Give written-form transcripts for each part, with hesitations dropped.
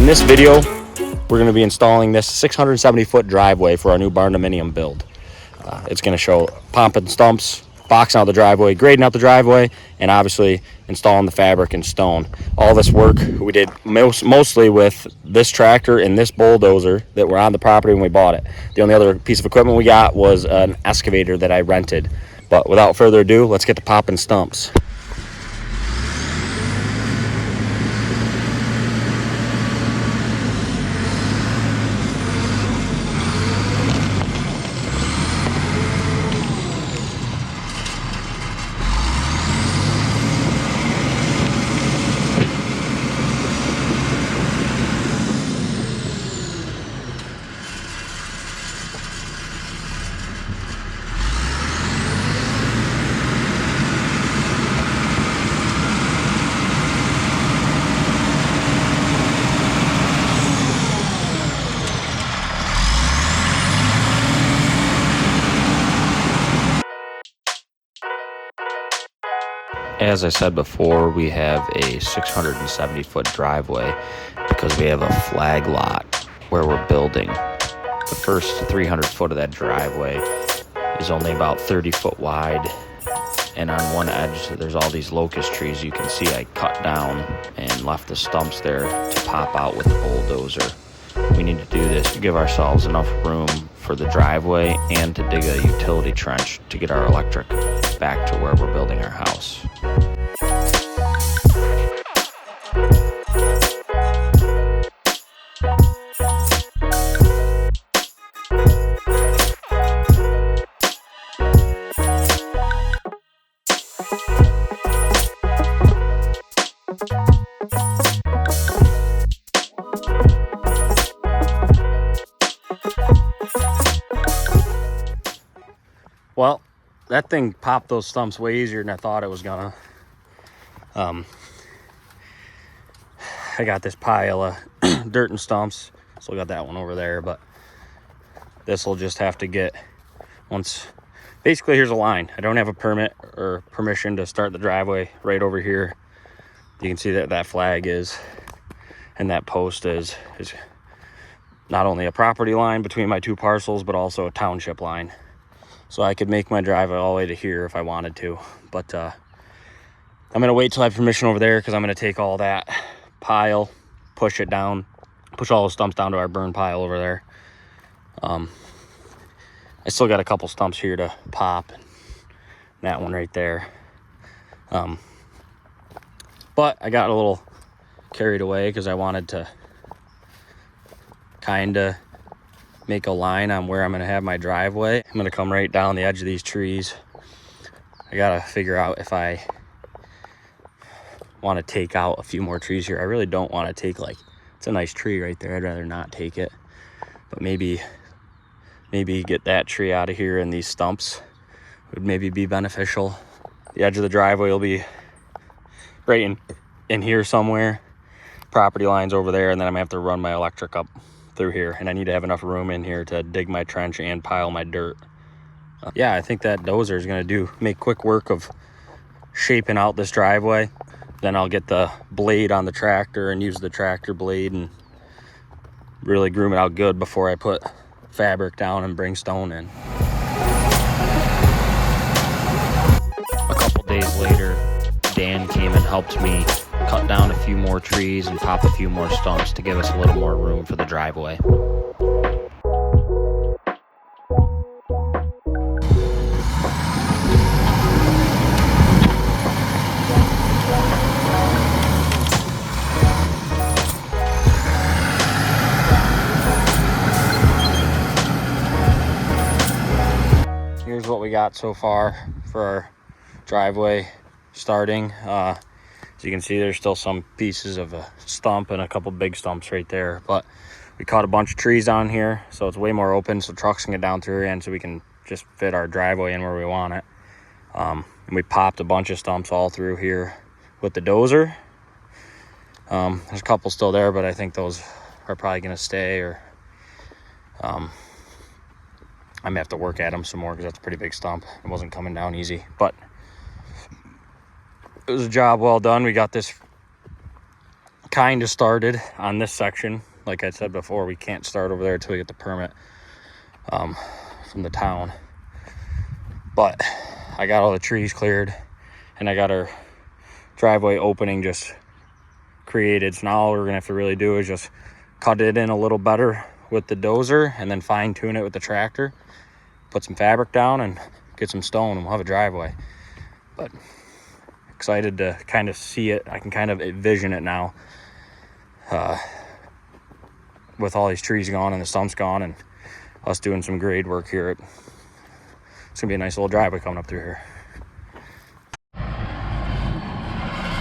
this video, we're going to be installing this 670-foot driveway for our new Barndominium build. It's going to show pumping stumps, boxing out the driveway, grading out the driveway, and obviously installing the fabric and stone. All this work we did mostly with this tractor and this bulldozer that were on the property when we bought it. The only other piece of equipment we got was an excavator that I rented. But without further ado, let's get to popping stumps. As I said before, we have a 670-foot driveway because we have a flag lot where we're building. The first 300 foot of that driveway is only about 30 foot wide, and on one edge there's all these locust trees you can see I cut down and left the stumps there to pop out with the bulldozer. We need to do this to give ourselves enough room for the driveway and to dig a utility trench to get our electric back to where we're building our house. Well, that thing popped those stumps way easier than I thought it was gonna. I got this pile of dirt and stumps. Still got that one over there, but this will just have to get basically here's a line. I don't have a permit or permission to start the driveway right over here. You can see that flag is, and that post is not only a property line between my two parcels, but also a township line. So I could make my driveway all the way to here if I wanted to. But I'm going to wait till I have permission over there because I'm going to take all that pile, push it down, push all the stumps down to our burn pile over there. I still got a couple stumps here to pop. That one right there. But I got a little carried away because I wanted to kind of make a line on where I'm going to have my driveway. I'm going to come right down the edge of these trees. I got to figure out if I want to take out a few more trees here. I really don't want to take, it's a nice tree right there. I'd rather not take it. But maybe get that tree out of here, and these stumps would maybe be beneficial. The edge of the driveway will be right in here somewhere. Property line's over there, and then I'm going to have to run my electric up through here, and I need to have enough room in here to dig my trench and pile my dirt. Yeah, I think that dozer is going to make quick work of shaping out this driveway. Then I'll get the blade on the tractor and use the tractor blade and really groom it out good before I put fabric down and bring stone in. A couple days later, Dan came and helped me cut down a few more trees and pop a few more stumps to give us a little more room for the driveway. Here's what we got so far for our driveway starting. As you can see, there's still some pieces of a stump and a couple big stumps right there, but we caught a bunch of trees down here, so it's way more open, so trucks can get down through here, and so we can just fit our driveway in where we want it. And we popped a bunch of stumps all through here with the dozer. There's a couple still there, but I think those are probably going to stay, or I'm going to have to work at them some more because that's a pretty big stump. It wasn't coming down easy, but it was a job well done. We got this kind of started on this section. Like I said before, we can't start over there until we get the permit from the town. But I got all the trees cleared, and I got our driveway opening just created. So now all we're gonna have to really do is just cut it in a little better with the dozer, and then fine tune it with the tractor, put some fabric down and get some stone, and we'll have a driveway. But excited to kind of see it. I can kind of envision it now, with all these trees gone and the stumps gone and us doing some grade work here. It's gonna be a nice little driveway coming up through here.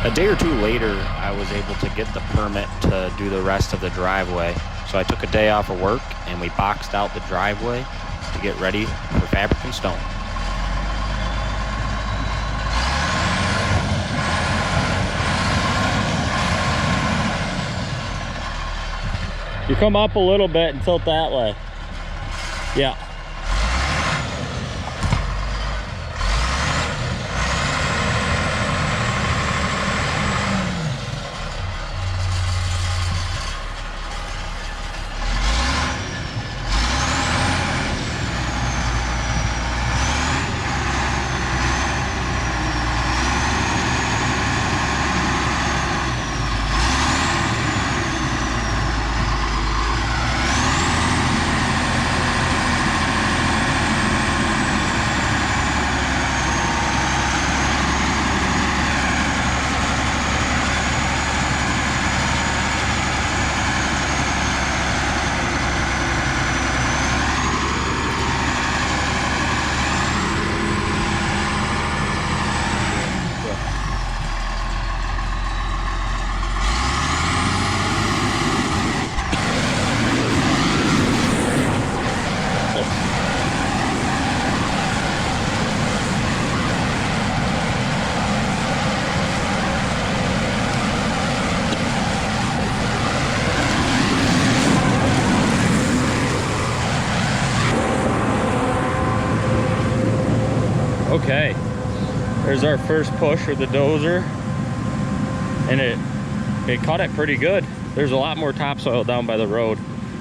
A day or two later, I was able to get the permit to do the rest of the driveway. So I took a day off of work and we boxed out the driveway to get ready for fabric and stone. You come up a little bit and tilt that way. Yeah. Okay, there's our first push with the dozer, and it cut it pretty good. There's a lot more topsoil down by the road.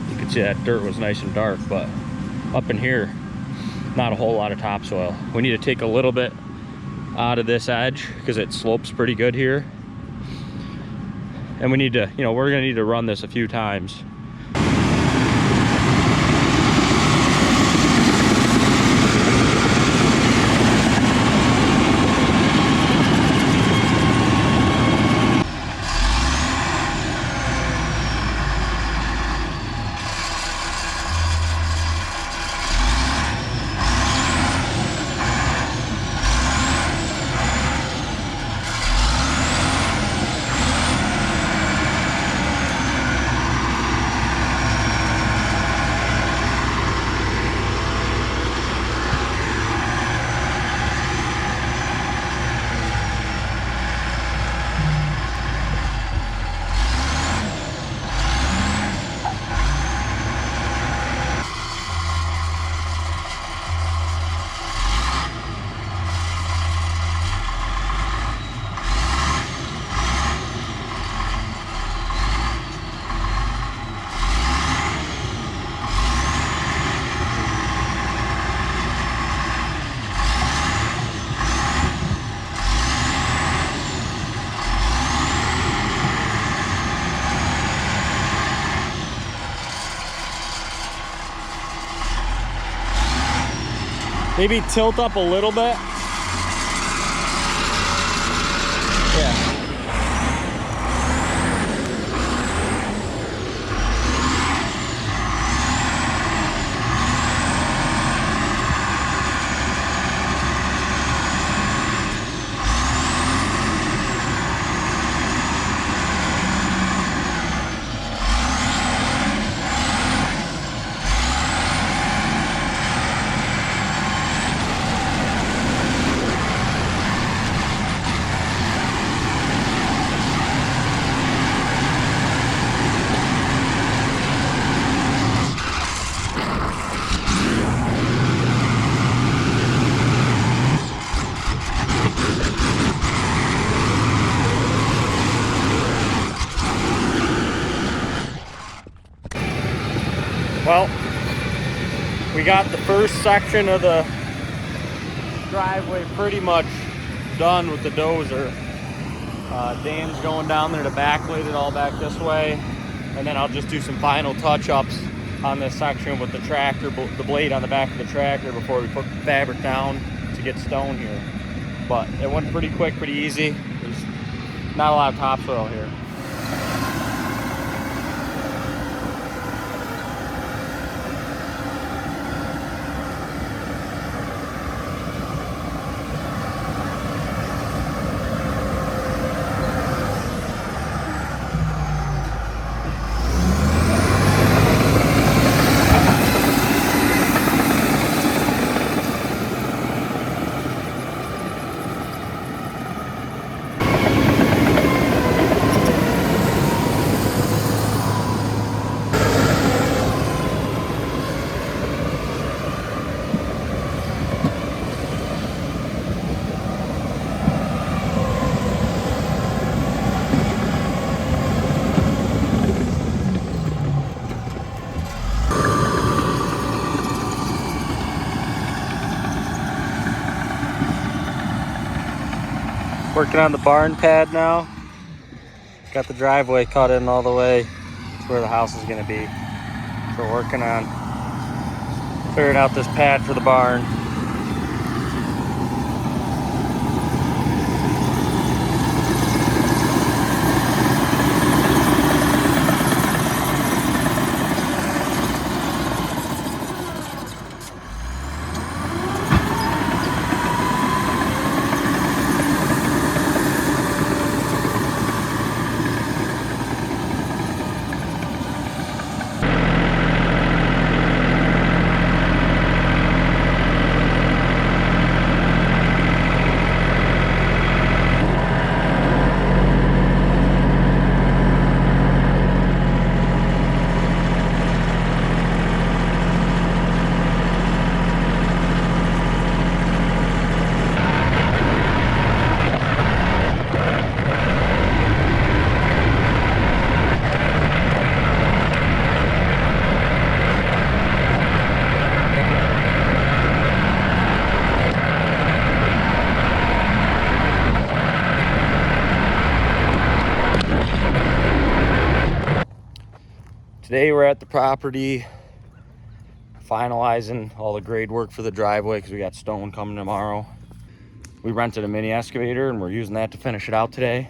You can see that dirt was nice and dark, but up in here, not a whole lot of topsoil. We need to take a little bit out of this edge because it slopes pretty good here. And we need to, we're gonna need to run this a few times. Maybe tilt up a little bit. Yeah. Well, we got the first section of the driveway pretty much done with the dozer. Dan's going down there to backplate it all back this way, and then I'll just do some final touch-ups on this section with the tractor, the blade on the back of the tractor before we put fabric down to get stone here. But it went pretty quick, pretty easy. There's not a lot of topsoil here. Working on the barn pad now. Got the driveway cut in all the way to where the house is going to be. So we're working on clearing out this pad for the barn. Today we're at the property finalizing all the grade work for the driveway because we got stone coming tomorrow. We rented a mini excavator and we're using that to finish it out today.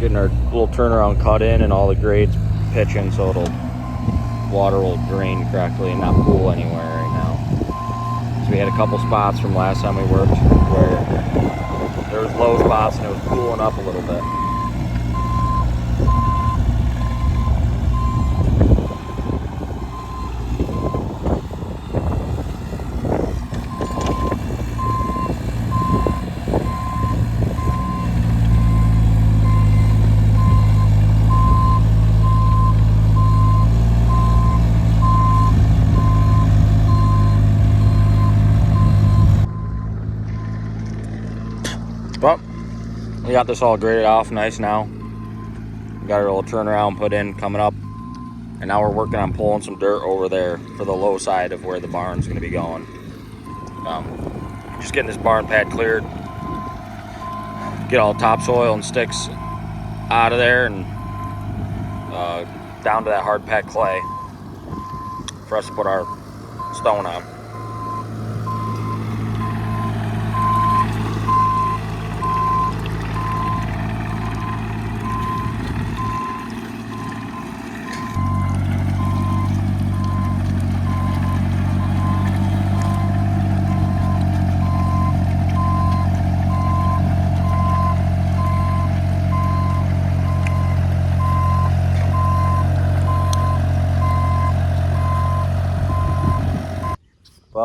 Getting our little turnaround cut in and all the grades pitching so water will drain correctly and not pool anywhere right now. So we had a couple spots from last time we worked where there was low spots and it was pooling up a little bit. Well, we got this all graded off nice now. We got our little turnaround put in coming up. And now we're working on pulling some dirt over there for the low side of where the barn's going to be going. Just getting this barn pad cleared. Get all topsoil and sticks out of there and down to that hard packed clay for us to put our stone on.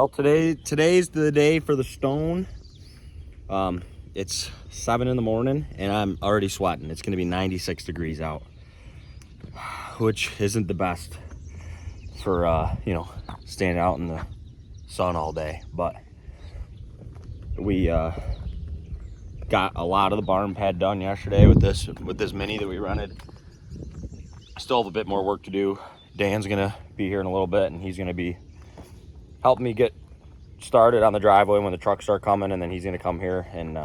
Well, today's the day for the stone. It's 7 in the morning and I'm already sweating. It's gonna be 96 degrees out, which isn't the best for you know, standing out in the sun all day. But we got a lot of the barn pad done yesterday with this mini that we rented. Still have a bit more work to do. Dan's gonna be here in a little bit and he's gonna be helping me get started on the driveway when the trucks start coming, and then he's gonna come here and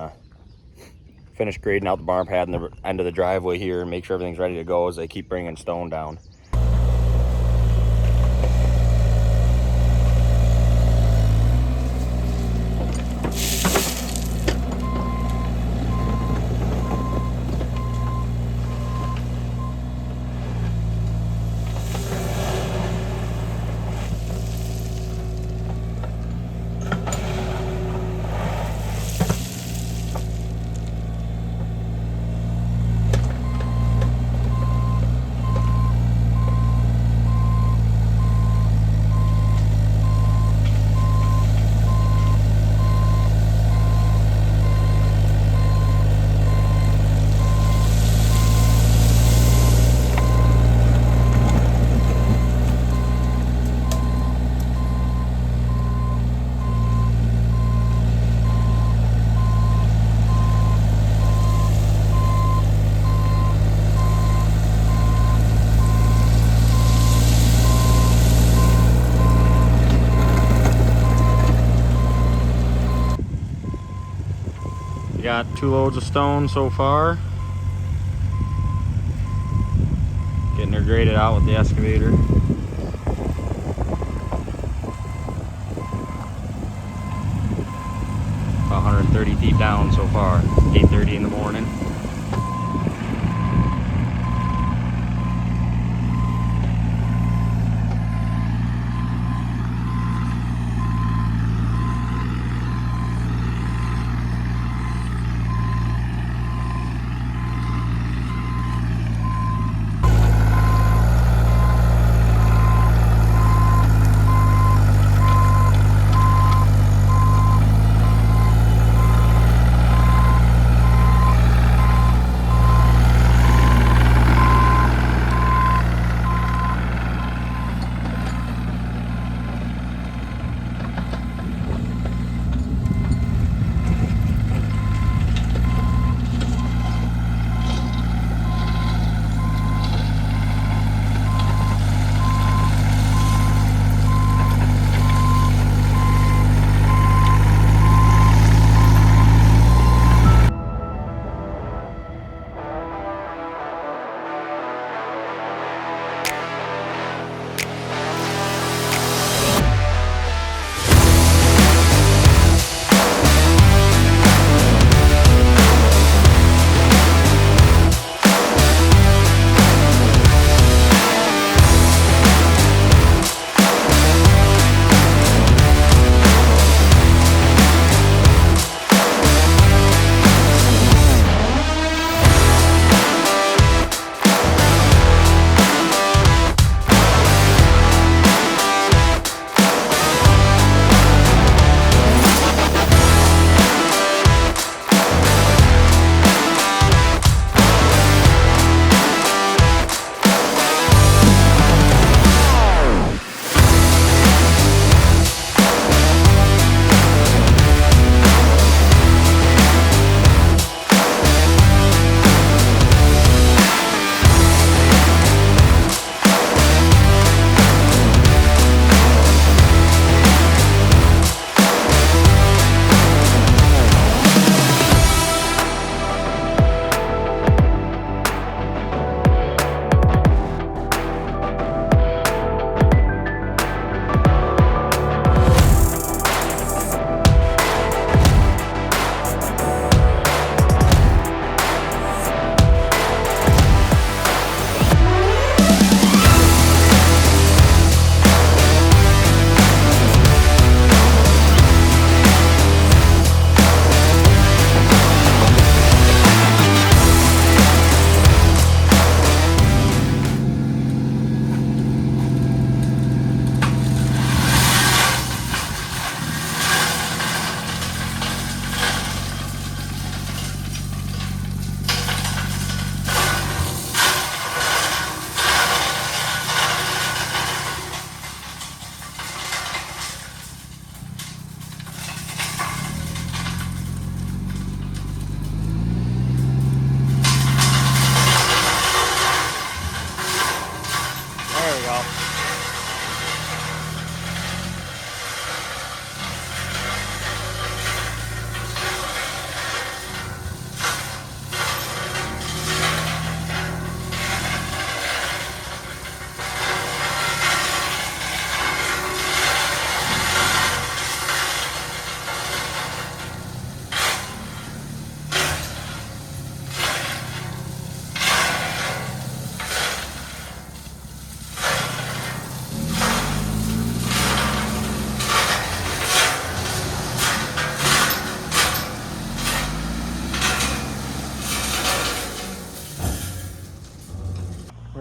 finish grading out the barn pad and the end of the driveway here and make sure everything's ready to go as they keep bringing stone down. We got 2 loads of stone so far. Getting her graded out with the excavator. About 130 feet down so far. 8:30 in the morning.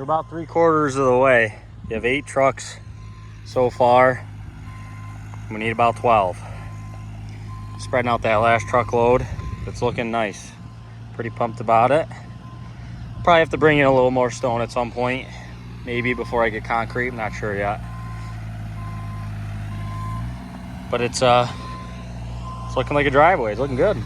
about 3/4 of the way. You have 8 trucks so far. We need about 12. Spreading out that last truckload. It's looking nice. Pretty pumped about it. Probably have to bring in a little more stone at some point. Maybe before I get concrete, I'm not sure yet. But it's looking like a driveway. It's looking good.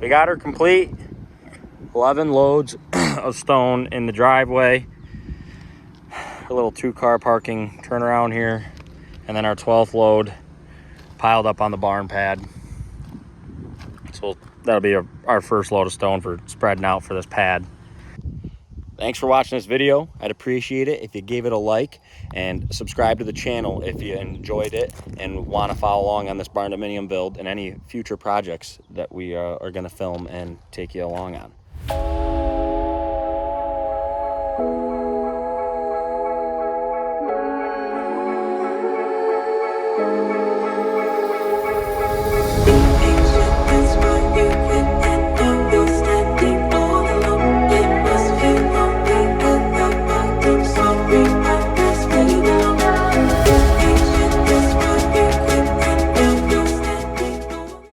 We got her complete. 11 loads of stone in the driveway. A little 2-car parking turnaround here. And then our 12th load piled up on the barn pad. So that'll be our first load of stone for spreading out for this pad. Thanks for watching this video. I'd appreciate it if you gave it a like and subscribe to the channel if you enjoyed it and want to follow along on this Barndominium build and any future projects that we are going to film and take you along on. Sorry.